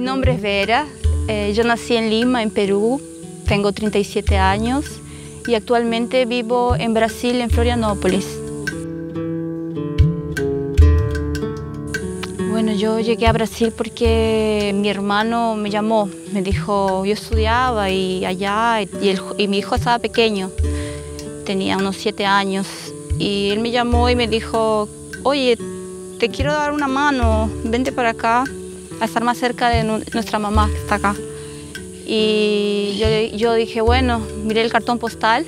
nombre es Vera, yo nací en Lima, en Perú, tengo 37 años y actualmente vivo en Brasil, en Florianópolis. Bueno, yo llegué a Brasil porque mi hermano me llamó, me dijo, yo estudiaba y allá, y mi hijo estaba pequeño, tenía unos 7 años, y él me llamó y me dijo, oye, te quiero dar una mano, vente para acá, a estar más cerca de nuestra mamá que está acá. Y yo dije, bueno, miré el cartón postal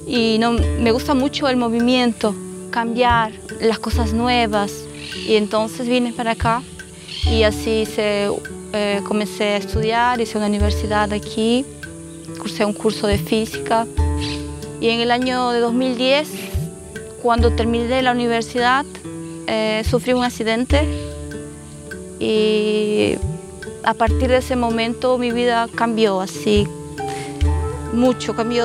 y me gusta mucho el movimiento, cambiar, las cosas nuevas. Y entonces vine para acá y así comencé a estudiar, hice una universidad aquí, cursé un curso de física. Y en el año de 2010, cuando terminé la universidad, sufrí un accidente y a partir de ese momento mi vida cambió así mucho, cambió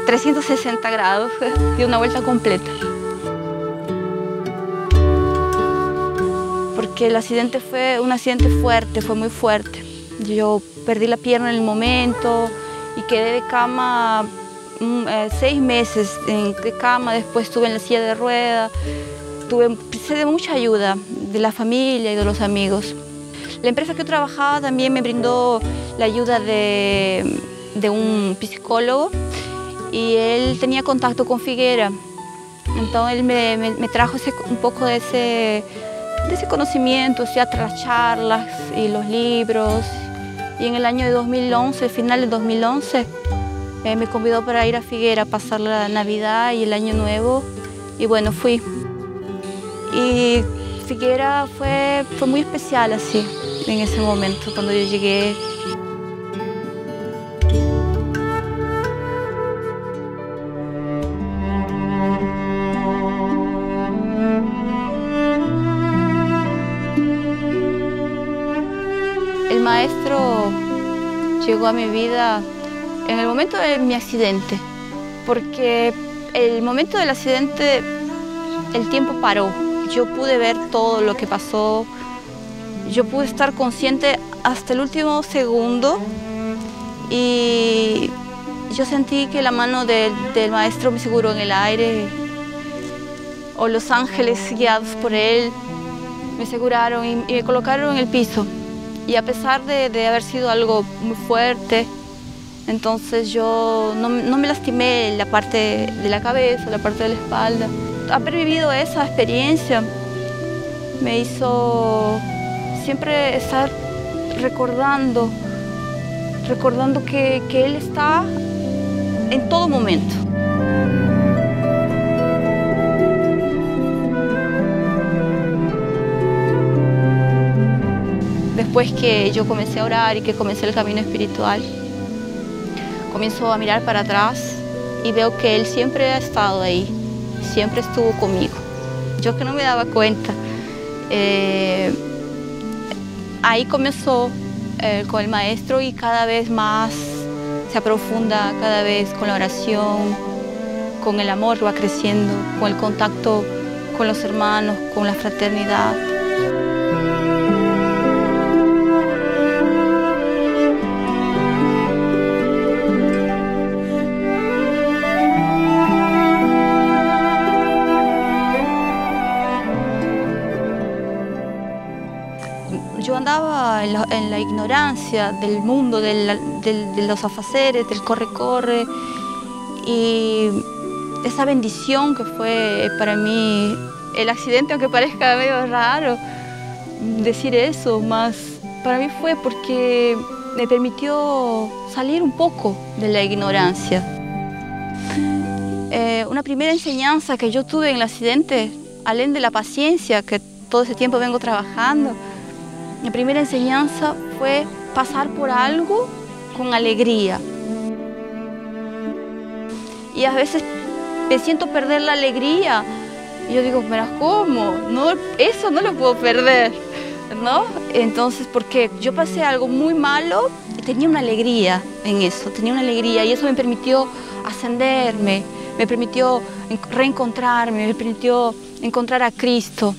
360 grados, dio una vuelta completa. Porque el accidente fue un accidente fuerte, fue muy fuerte. Yo perdí la pierna en el momento y quedé de cama 6 meses de cama, después estuve en la silla de ruedas. Precisé mucha ayuda de la familia y de los amigos. La empresa que yo trabajaba también me brindó la ayuda de un psicólogo y él tenía contacto con Figuera. Entonces él me trajo un poco de ese conocimiento, o sea, las charlas y los libros. Y en el año de 2011, final de 2011, me convidó para ir a Figuera a pasar la Navidad y el Año Nuevo. Y bueno, fui. Y Figuera fue muy especial así, en ese momento, cuando yo llegué. El maestro llegó a mi vida en el momento de mi accidente, porque el momento del accidente el tiempo paró. Yo pude ver todo lo que pasó, yo pude estar consciente hasta el último segundo y yo sentí que la mano del maestro me aseguró en el aire, o los ángeles guiados por él me aseguraron y me colocaron en el piso. Y a pesar de haber sido algo muy fuerte, entonces yo no me lastimé la parte de la cabeza, la parte de la espalda. Haber vivido esa experiencia me hizo siempre estar recordando que Él está en todo momento. Después que yo comencé a orar y que comencé el camino espiritual, comienzo a mirar para atrás y veo que Él siempre ha estado ahí, siempre estuvo conmigo. Yo que no me daba cuenta. Ahí comenzó con el maestro y cada vez más se aprofunda, cada vez con la oración, con el amor va creciendo, con el contacto con los hermanos, con la fraternidad. Yo andaba en la ignorancia del mundo, de los afaceres, del corre-corre, y esa bendición que fue para mí el accidente, aunque parezca medio raro decir eso, más para mí fue porque me permitió salir un poco de la ignorancia. Una primera enseñanza que yo tuve en el accidente, além de la paciencia que todo ese tiempo vengo trabajando, mi primera enseñanza fue pasar por algo con alegría. Y a veces me siento perder la alegría. Y yo digo, pero ¿cómo? No, eso no lo puedo perder, ¿no? Entonces, porque yo pasé algo muy malo y tenía una alegría en eso, tenía una alegría. Y eso me permitió ascenderme, me permitió reencontrarme, me permitió encontrar a Cristo,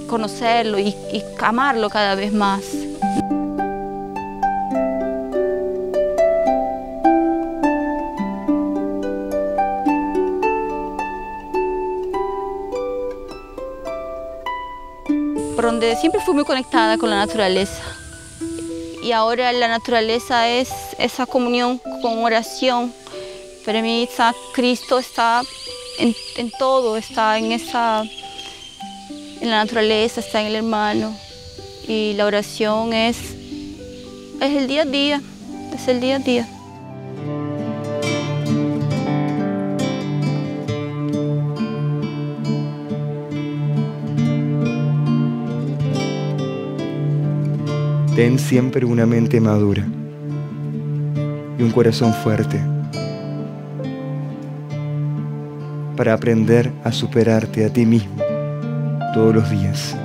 conocerlo y amarlo cada vez más. donde siempre fui muy conectada con la naturaleza. Y ahora la naturaleza es esa comunión con oración. Para mí Cristo está en todo, está en la naturaleza, está en el hermano. Y la oración es el día a día, es el día a día. Ten siempre una mente madura y un corazón fuerte para aprender a superarte a ti mismo todos los días,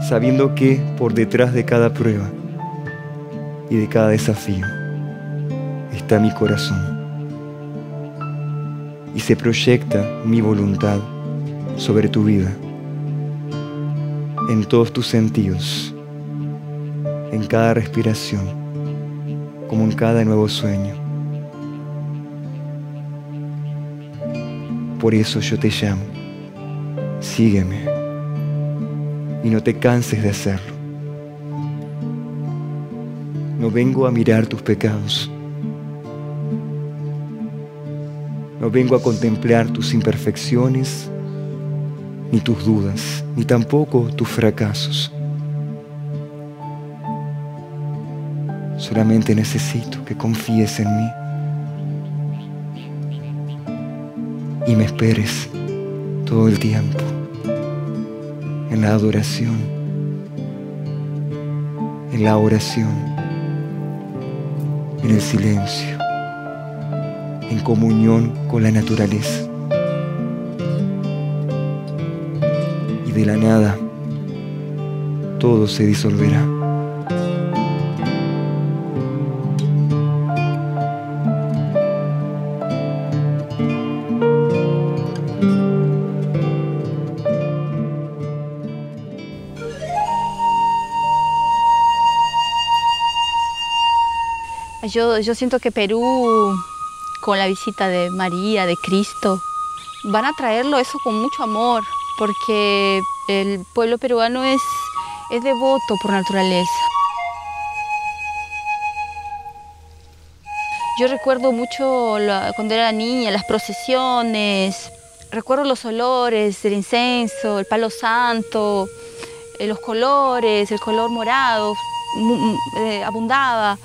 sabiendo que por detrás de cada prueba y de cada desafío está mi corazón y se proyecta mi voluntad sobre tu vida, en todos tus sentidos, en cada respiración, como en cada nuevo sueño. Por eso yo te llamo, sígueme y no te canses de hacerlo. No vengo a mirar tus pecados, no vengo a contemplar tus imperfecciones, ni tus dudas, ni tampoco tus fracasos. Solamente necesito que confíes en mí y me esperes todo el tiempo en la adoración, en la oración, en el silencio, en comunión con la naturaleza. Y de la nada, todo se disolverá. Yo siento que Perú, con la visita de María, de Cristo, van a traerlo eso con mucho amor, porque el pueblo peruano es devoto por naturaleza. Yo recuerdo mucho cuando era niña, las procesiones, recuerdo los olores del incienso, el palo santo, los colores, el color morado abundaba.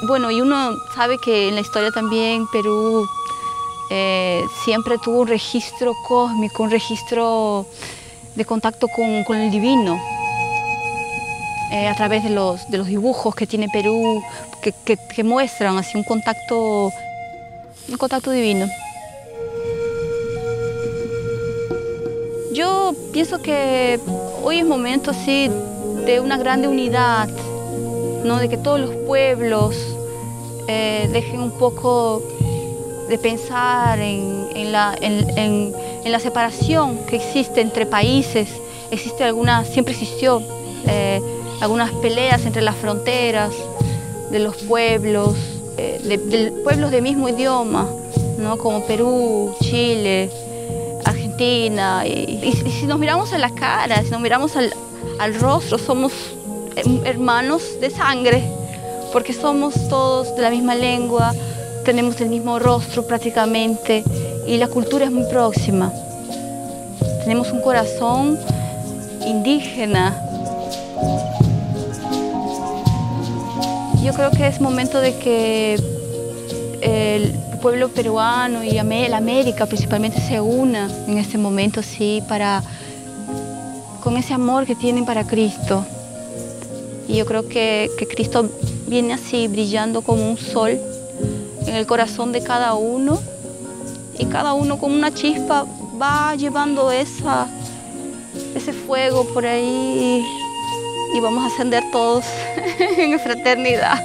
Bueno, y uno sabe que en la historia también Perú siempre tuvo un registro cósmico, un registro de contacto con el divino, a través de los dibujos que tiene Perú, que muestran así un contacto divino. Yo pienso que hoy es momento así de una grande unidad, ¿no? De que todos los pueblos dejen un poco de pensar en la separación que existe entre países. Siempre existió algunas peleas entre las fronteras de los pueblos, de pueblos de mismo idioma, ¿no? Como Perú, Chile, Argentina. Y si nos miramos a la cara, si nos miramos al rostro, somos hermanos de sangre, porque somos todos de la misma lengua, tenemos el mismo rostro prácticamente y la cultura es muy próxima. Tenemos un corazón indígena. Yo creo que es momento de que el pueblo peruano y la América principalmente se una en este momento, sí, con ese amor que tienen para Cristo. Y yo creo que Cristo viene así, brillando como un sol en el corazón de cada uno, y cada uno con una chispa va llevando ese fuego por ahí y vamos a ascender todos en fraternidad.